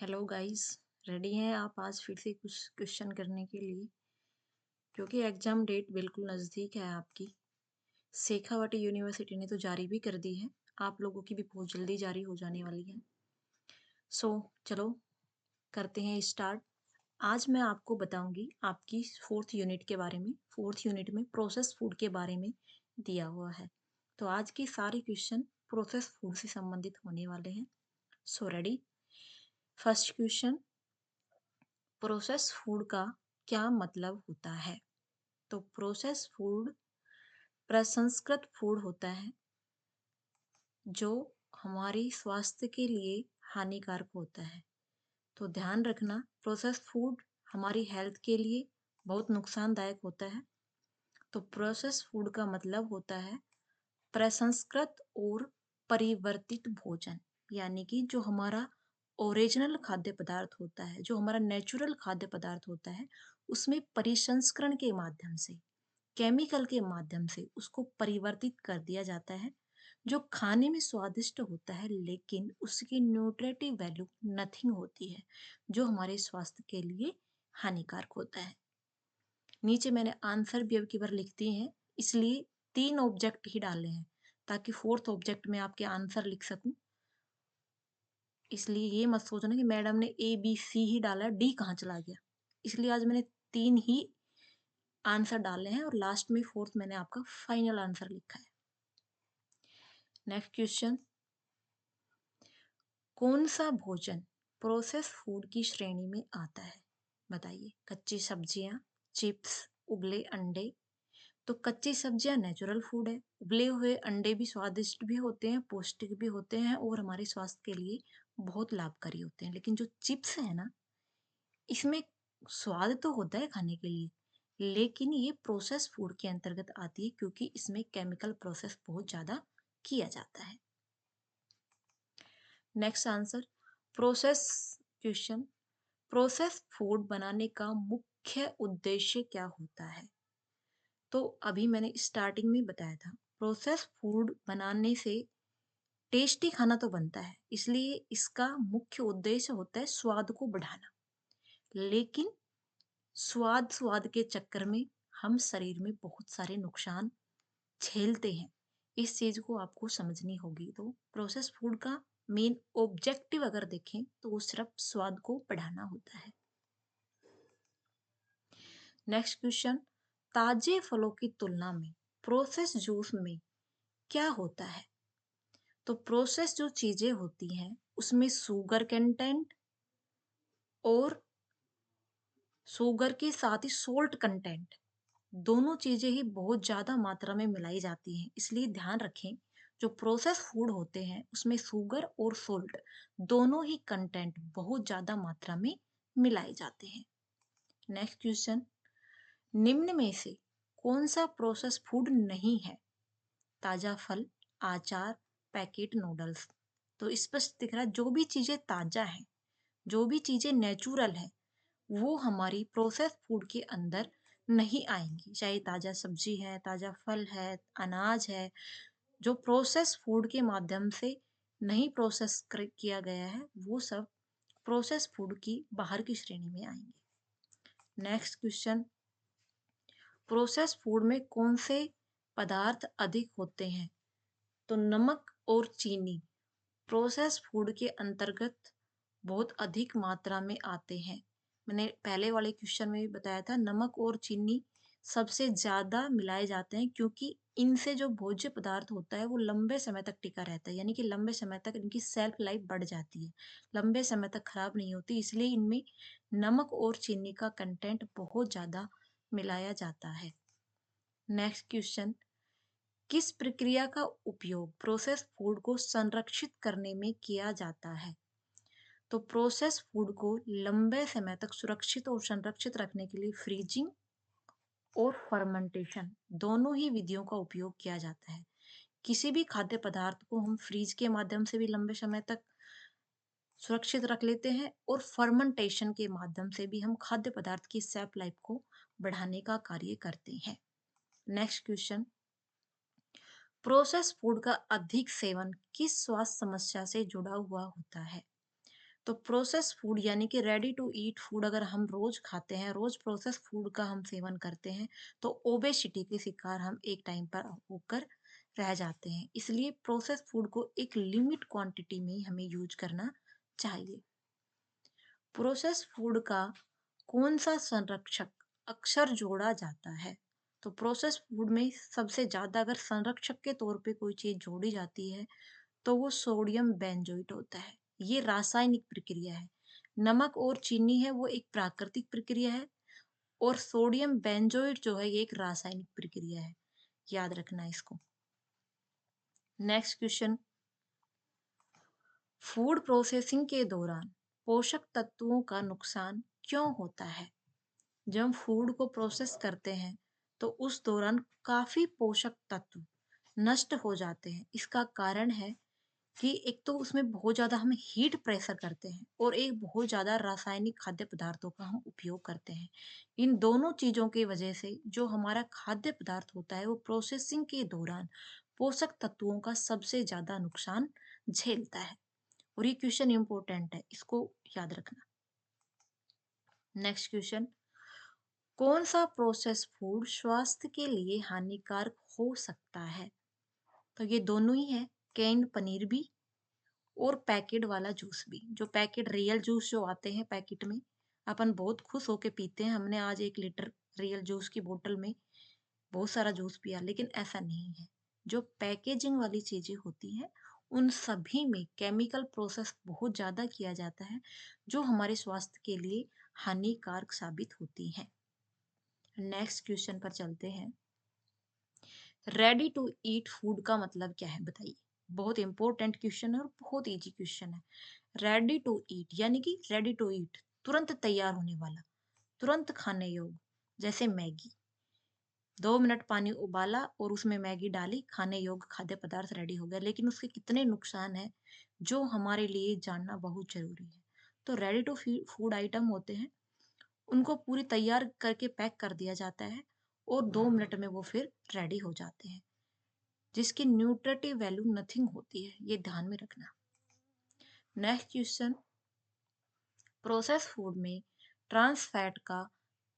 Hello guys. Ready हैं आप आज फिर से कुछ क्वेश्चन करने के लिए? क्योंकि एग्जाम डेट बिल्कुल नज़दीक है आपकी। शेखावाटी यूनिवर्सिटी ने तो जारी भी कर दी है। आप लोगों की भी बहुत जल्दी जारी हो जाने वाली है। सो चलो करते हैं स्टार्ट। आज मैं आपको बताऊंगी आपकी फोर्थ यूनिट के बारे में। फोर्थ यूनिट में प्रोसेस फूड के बारे में दिया हुआ है। तो आज के सारे क्वेश्चन प्रोसेस फूड से संबंधित होने वाले हैं। So ready. First question, process food का क्या मतलब होता है? तो प्रोसेस फूड प्रसंस्कृत फूड होता है जो हमारी स्वास्थ्य के लिए हानिकारक होता है। तो ध्यान रखना, प्रोसेस फूड हमारी हेल्थ के लिए बहुत नुकसानदायक होता है। तो प्रोसेस फूड का मतलब होता है प्रसंस्कृत और परिवर्तित भोजन, यानी कि जो हमारा ओरिजिनल खाद्य पदार्थ होता है, जो हमारा नेचुरल खाद्य पदार्थ होता है, उसमें परिसंस्करण के माध्यम से, केमिकल के माध्यम से उसको परिवर्तित कर दिया जाता है, जो खाने में स्वादिष्ट होता है लेकिन उसकी न्यूट्रिटिव वैल्यू नथिंग होती है, जो हमारे स्वास्थ्य के लिए हानिकारक होता है। नीचे मैंने आंसर भी अब की बार लिखती हैं, इसलिए 3 ऑब्जेक्ट ही डाले हैं ताकि फोर्थ ऑब्जेक्ट में आपके आंसर लिख सकूं। इसलिए ये मत सोचना कि मैडम ने ए बी सी ही डाला, डी कहाँ चला गया। इसलिए आज मैंने 3 ही आंसर डाले हैं और लास्ट में फोर्थ मैंने आपका फाइनल आंसर लिखा है। नेक्स्ट क्वेश्चन, कौन सा भोजन प्रोसेस फूड की श्रेणी में आता है? बताइए। कच्ची सब्जियां, चिप्स, उबले अंडे। तो कच्ची सब्जियां नेचुरल फूड है, उबले हुए अंडे भी स्वादिष्ट भी होते हैं, पौष्टिक भी होते हैं और हमारे स्वास्थ्य के लिए बहुत लाभकारी होते हैं। लेकिन जो चिप्स है ना, इसमें स्वाद तो होता है खाने के लिए, लेकिन ये प्रोसेस फूड के अंतर्गत आती है क्योंकि इसमें केमिकल प्रोसेस बहुत ज्यादा किया जाता है। Next answer, process question, process food बनाने का मुख्य उद्देश्य क्या होता है? तो अभी मैंने स्टार्टिंग में बताया था, प्रोसेस फूड बनाने से टेस्टी खाना तो बनता है, इसलिए इसका मुख्य उद्देश्य होता है स्वाद को बढ़ाना। लेकिन स्वाद स्वाद के चक्कर में हम शरीर में बहुत सारे नुकसान झेलते हैं। इस चीज को आपको समझनी होगी। तो प्रोसेस फूड का मेन ऑब्जेक्टिव अगर देखें तो वो सिर्फ स्वाद को बढ़ाना होता है। नेक्स्ट क्वेश्चन, ताजे फलों की तुलना में प्रोसेस जूस में क्या होता है? तो प्रोसेस जो चीजें होती हैं उसमें शुगर कंटेंट और शुगर के साथ ही सोल्ट कंटेंट, दोनों चीजें ही बहुत ज्यादा मात्रा में मिलाई जाती हैं। इसलिए ध्यान रखें, जो प्रोसेस फूड होते हैं उसमें शुगर और सोल्ट दोनों ही कंटेंट बहुत ज्यादा मात्रा में मिलाए जाते हैं। नेक्स्ट क्वेश्चन, निम्न में से कौन सा प्रोसेस फूड नहीं है? ताजा फल, अचार, पैकेट नूडल्स। तो स्पष्ट दिख रहा है, जो भी चीजें ताजा हैं, जो भी चीजें नेचुरल है, वो हमारी प्रोसेस फूड के अंदर नहीं आएंगी। चाहे ताजा सब्जी है, ताजा फल है, अनाज है, जो प्रोसेस फूड के माध्यम से नहीं किया गया है, वो सब प्रोसेस फूड की बाहर की श्रेणी में आएंगे। नेक्स्ट क्वेश्चन, प्रोसेस फूड में कौन से पदार्थ अधिक होते हैं? तो नमक और चीनी प्रोसेस फूड के अंतर्गत बहुत अधिक मात्रा में आते हैं। मैंने पहले वाले क्वेश्चन में भी बताया था, नमक और चीनी सबसे ज्यादा मिलाए जाते हैं क्योंकि इनसे जो भोज्य पदार्थ होता है वो लंबे समय तक टिका रहता है, यानी कि लंबे समय तक इनकी सेल्फ लाइफ बढ़ जाती है, लंबे समय तक खराब नहीं होती। इसलिए इनमें नमक और चीनी का कंटेंट बहुत ज्यादा मिलाया जाता है। नेक्स्ट क्वेश्चन, किस प्रक्रिया का उपयोग प्रोसेस फूड को संरक्षित करने में किया जाता है? तो प्रोसेस फूड को लंबे समय तक सुरक्षित और संरक्षित रखने के लिए फ्रीजिंग और फर्मेंटेशन दोनों ही विधियों का उपयोग किया जाता है। किसी भी खाद्य पदार्थ को हम फ्रीज के माध्यम से भी लंबे समय तक सुरक्षित रख लेते हैं और फर्मेंटेशन के माध्यम से भी हम खाद्य पदार्थ की शेल्फ लाइफ को बढ़ाने का कार्य करते हैं। नेक्स्ट क्वेश्चन, प्रोसेस फूड का अधिक सेवन किस स्वास्थ्य समस्या से जुड़ा हुआ होता है? तो प्रोसेस फूड यानी कि रेडी टू ईट फूड अगर हम रोज खाते हैं, रोज प्रोसेस फूड का हम सेवन करते हैं, तो ओबेसिटी के शिकार हम एक टाइम पर होकर रह जाते हैं। इसलिए प्रोसेस फूड को एक लिमिट क्वांटिटी में हमें यूज करना चाहिए। प्रोसेस फूड का कौन सा संरक्षक अक्सर जोड़ा जाता है? तो प्रोसेस फूड में सबसे ज्यादा अगर संरक्षक के तौर पे कोई चीज जोड़ी जाती है, तो वो सोडियम बेंजोइट होता है। ये रासायनिक प्रक्रिया है। नमक और चीनी है वो एक प्राकृतिक प्रक्रिया है, और सोडियम बेंजोइट जो है ये एक रासायनिक प्रक्रिया है। याद रखना इसको। नेक्स्ट क्वेश्चन, फूड प्रोसेसिंग के दौरान पोषक तत्वों का नुकसान क्यों होता है? जब हम फूड को प्रोसेस करते हैं, तो उस दौरान काफी पोषक तत्व नष्ट हो जाते हैं। इसका कारण है कि एक तो उसमें बहुत ज़्यादा हम हीट प्रेशर करते हैं, और एक बहुत ज़्यादा रासायनिक खाद्य पदार्थों का हम उपयोग करते हैं। इन दोनों चीज़ों की वजह से जो हमारा खाद्य पदार्थ होता है वो प्रोसेसिंग के दौरान पोषक तत्वों का सबसे ज़्यादा नुकसान झेलता है। और ये क्वेश्चन इंपॉर्टेंट है, इसको याद रखना। नेक्स्ट क्वेश्चन, कौन सा प्रोसेस फूड स्वास्थ्य के लिए हानिकारक हो सकता है? तो ये दोनों ही है, कैन्ड पनीर भी और पैकेट वाला जूस भी। जो पैकेट रियल जूस जो आते हैं पैकेट में, अपन बहुत खुश होके पीते हैं, हमने आज 1 लीटर रियल जूस की बोतल में बहुत सारा जूस पिया, लेकिन ऐसा नहीं है। जो पैकेजिंग वाली चीजें होती हैं, उन सभी में केमिकल प्रोसेस बहुत ज्यादा किया जाता है, जो हमारे स्वास्थ्य के लिए हानिकारक साबित होती हैं। नेक्स्ट क्वेश्चन पर चलते हैं। रेडी टू ईट फूड का मतलब क्या है बताइए? बहुत इंपॉर्टेंट क्वेश्चन है और बहुत इजी क्वेश्चन है। रेडी टू ईट यानी कि रेडी टू ईट, तुरंत तैयार होने वाला, तुरंत खाने योग्य। जैसे मैगी, 2 मिनट पानी उबाला और उसमें मैगी डाली, खाने योग्य खाद्य पदार्थ रेडी हो गया। लेकिन उसके कितने नुकसान हैं जो हमारे लिए जानना बहुत जरूरी है। तो रेडी टू फूड आइटम होते हैं, उनको पूरी तैयार करके पैक कर दिया जाता है, और 2 मिनट में वो फिर रेडी हो जाते हैं, जिसकी न्यूट्रिटिव वैल्यू नथिंग होती है, ये ध्यान में रखना। नेक्स्ट क्वेश्चन, प्रोसेस फूड में ट्रांस फैट का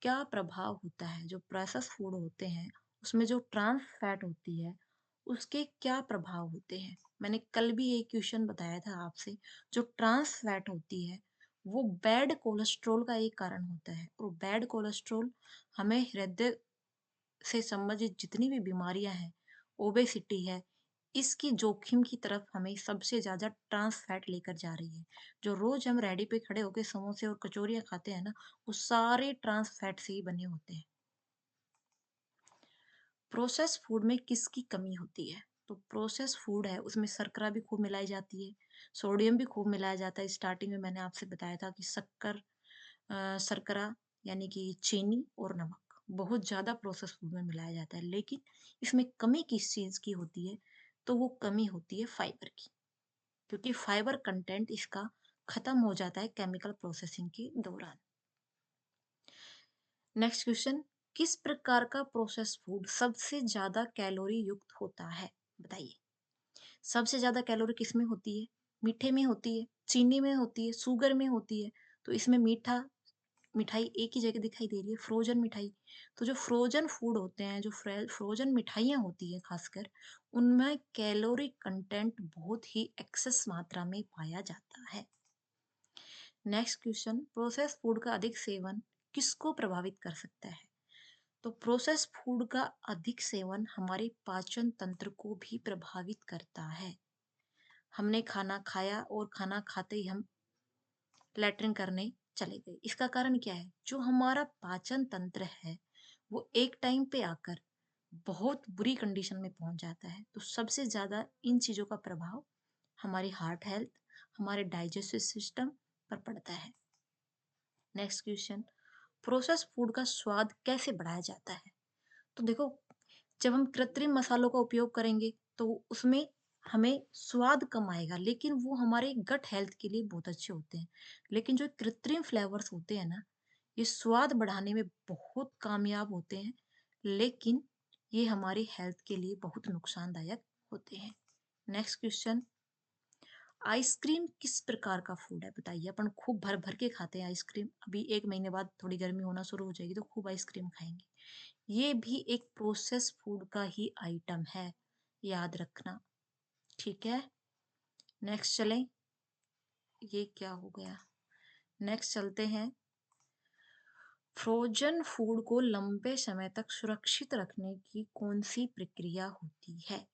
क्या प्रभाव होता है? जो प्रोसेस फूड होते हैं उसमें जो ट्रांस फैट होती है उसके क्या प्रभाव होते हैं? मैंने कल भी एक क्वेश्चन बताया था आपसे। जो ट्रांस फैट होती है वो बैड कोलेस्ट्रॉल का एक कारण होता है, और बैड कोलेस्ट्रॉल हमें हृदय से संबंधित जितनी भी बीमारियां हैं, ओबेसिटी है, इसकी जोखिम की तरफ हमें सबसे ज्यादा ट्रांस फैट लेकर जा रही है। जो रोज हम रेडी पे खड़े होकर समोसे और कचौरियां खाते हैं ना, वो सारे ट्रांस फैट से ही बने होते हैं। प्रोसेस फूड में किसकी कमी होती है? तो प्रोसेस फूड है उसमें शर्करा भी खूब मिलाई जाती है, सोडियम भी खूब मिलाया जाता है। स्टार्टिंग में मैंने आपसे बताया था कि शर्करा यानी कि चीनी और नमक बहुत ज्यादा प्रोसेस फूड में मिलाया जाता है। लेकिन इसमें कमी किस चीज की होती है? तो वो कमी होती है फाइबर की, क्योंकि फाइबर कंटेंट इसका खत्म हो जाता है केमिकल प्रोसेसिंग के दौरान। नेक्स्ट क्वेश्चन, किस प्रकार का प्रोसेस फूड सबसे ज्यादा कैलोरी युक्त होता है? बताइए। सबसे ज्यादा कैलोरी किस में होती है? मीठे में होती है, चीनी में होती है, शुगर में होती है। तो इसमें मीठा मिठाई एक ही जगह दिखाई दे रही है, फ्रोजन मिठाई। तो जो फ्रोजन फूड होते हैं, जो फ्रोजन मिठाइयाँ होती हैं खासकर, उनमें कैलोरी कंटेंट बहुत ही एक्सेस मात्रा में पाया जाता है। नेक्स्ट क्वेश्चन, प्रोसेस फूड का अधिक सेवन किसको प्रभावित कर सकता है? तो प्रोसेस फूड का अधिक सेवन हमारे पाचन तंत्र को भी प्रभावित करता है। हमने खाना खाया और खाना खाते ही हम लैट्रिन करने चले गए। इसका कारण क्या है? जो हमारा पाचन तंत्र है वो एक टाइम पे आकर बहुत बुरी कंडीशन में पहुंच जाता है। तो सबसे ज्यादा इन चीजों का प्रभाव हमारी हार्ट हेल्थ, हमारे डाइजेस्टिव सिस्टम पर पड़ता है। नेक्स्ट क्वेश्चन, प्रोसेस फूड का स्वाद कैसे बढ़ाया जाता है? तो देखो, जब हम कृत्रिम मसालों का उपयोग करेंगे तो उसमें हमें स्वाद कम आएगा, लेकिन वो हमारे गट हेल्थ के लिए बहुत अच्छे होते हैं। लेकिन जो कृत्रिम फ्लेवर्स होते हैं ना, ये स्वाद बढ़ाने में बहुत कामयाब होते हैं, लेकिन ये हमारी हेल्थ के लिए बहुत नुकसानदायक होते हैं। नेक्स्ट क्वेश्चन, आइसक्रीम किस प्रकार का फूड है बताइए? अपन खूब भर-भर के खाते हैं आइसक्रीम। अभी 1 महीने बाद थोड़ी गर्मी होना शुरू हो जाएगी तो खूब आइसक्रीम खाएँगे। ये भी एक प्रोसेस्ड फूड का ही आइटम है, याद रखना, ठीक है? नेक्स्ट चलें, ये क्या हो गया? नेक्स्ट चलते हैं, फ्रोज़न फूड को लंबे समय तक सुरक्षित रखने की कौन-सी प्रक्रिया होती है?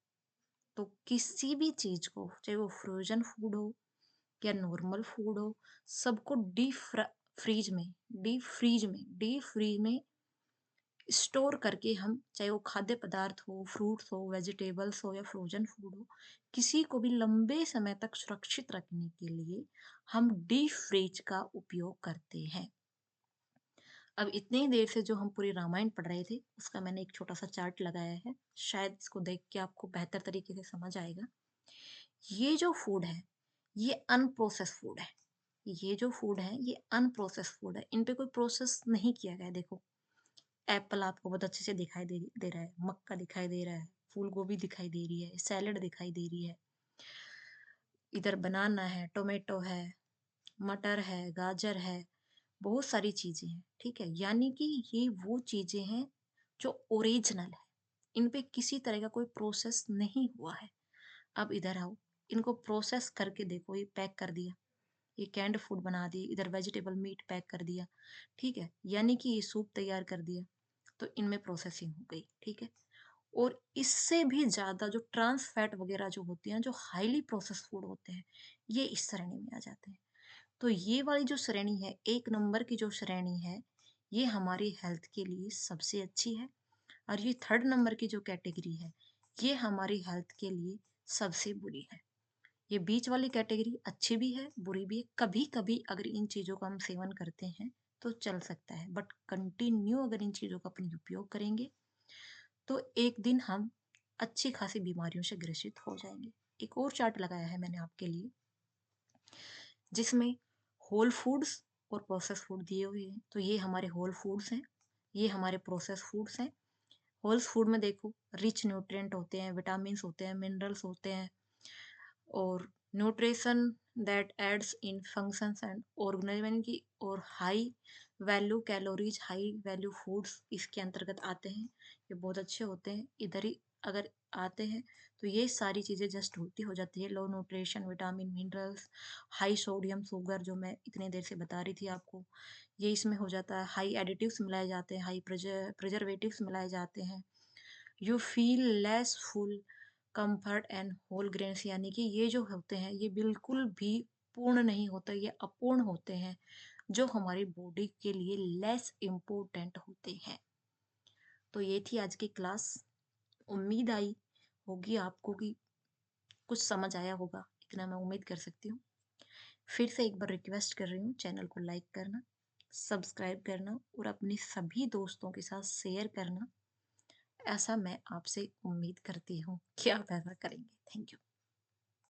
तो किसी भी चीज़ को, चाहे वो फ्रोज़न फूड हो या नॉर्मल फूड हो, सबको डीप फ्रीज में स्टोर करके हम, चाहे वो खाद्य पदार्थ हो, फ्रूट्स हो, वेजिटेबल्स हो या फ्रोजन फूड हो, किसी को भी लंबे समय तक सुरक्षित रखने के लिए हम डीप फ्रीज का उपयोग करते हैं। अब इतनी ही देर से जो हम पूरी रामायण पढ़ रहे थे, उसका मैंने एक छोटा सा चार्ट लगाया है, शायद इसको देख के आपको बेहतर तरीके से समझ आएगा। ये जो फूड है, ये अनप्रोसेस फूड है। ये जो फूड है, ये अनप्रोसेस फूड है। इन पे कोई प्रोसेस नहीं किया गया है। देखो, एप्पल आपको बहुत अच्छे से दिखाई दे रहा है, मक्का दिखाई दे रहा है, फूल गोभी दिखाई दे रही है, सैलेड दिखाई दे रही है, इधर बनाना है, टोमेटो है, मटर है, गाजर है, बहुत सारी चीजें हैं, ठीक है? यानी कि ये वो चीजें हैं जो ओरिजिनल है। इन पे किसी तरह का कोई प्रोसेस नहीं हुआ है। अब इधर आओ, इनको प्रोसेस करके देखो, ये पैक कर दिया, ये कैंड फूड बना दिए, इधर वेजिटेबल मीट पैक कर दिया, ठीक है? यानी कि ये सूप तैयार कर दिया, तो इनमें प्रोसेसिंग हो गई, ठीक है? और इससे भी ज़्यादा जो ट्रांस फैट वगैरह जो होती हैं, जो हाईली प्रोसेस्ड फूड होते हैं, ये इस श्रेणी में आ जाते हैं। तो ये वाली जो श्रेणी है, 1 नंबर की जो श्रेणी है, ये हमारी हेल्थ के लिए सबसे अच्छी है, और ये 3rd नंबर की जो कैटेगरी है, ये हमारी हेल्थ के लिए सबसे बुरी है। ये बीच वाली कैटेगरी अच्छी भी है, बुरी भी है। कभी-कभी अगर इन चीज़ों का हम सेवन करते हैं, तो चल सकता है, बट कंटिन्यू अगर इन चीज़ों का अपन उपयोग करेंगे, तो एक दिन हम अच्छी खासी बीमारियों से ग्रसित हो जाएँगे। एक और चार्ट लगाया है मैंने आपके लिए, जिसमें होल फूड्स और प्रोसेस्ड फूड दिए हुए हैं। तो ये हमारे होल फूड्स हैं, ये हमारे प्रोसेस्ड फूड्स हैं। होल फूड में देखो, रिच न्यूट्रिएंट होते हैं, विटामिन्स होते हैं, मिनरल्स होते हैं, और nutrition that aids in functions and organise, यानी कि और high value calories, high value foods इसके अंतर्गत आते हैं। ये बहुत अच्छे होते हैं। इधर ही अगर आते हैं तो ये सारी चीज़ें जस्ट उल्टी हो जाती है। Low nutrition, vitamin, minerals, high sodium, sugar जो मैं इतनी देर से बता रही थी आपको, ये इसमें हो जाता है। हाई एडिटिव्स मिलाए जाते हैं, हाई प्रिजर्वेटिव्स मिलाए जाते हैं। You feel less full, comfort and whole grains, यानी कि ये जो होते हैं, ये बिल्कुल भी पूर्ण नहीं होते, ये अपूर्ण होते हैं, जो हमारी बॉडी के लिए लेस इम्पोर्टेंट होते हैं। तो ये थी आज की क्लास। उम्मीद आई होगी आपको कि कुछ समझ आया होगा, इतना मैं उम्मीद कर सकती हूँ। फिर से एक बार रिक्वेस्ट कर रही हूँ, चैनल को लाइक करना, सब्सक्राइब करना और अपने सभी दोस्तों के साथ शेयर करना। ऐसा मैं आपसे उम्मीद करती हूँ कि आप ऐसा करेंगे। Thank you.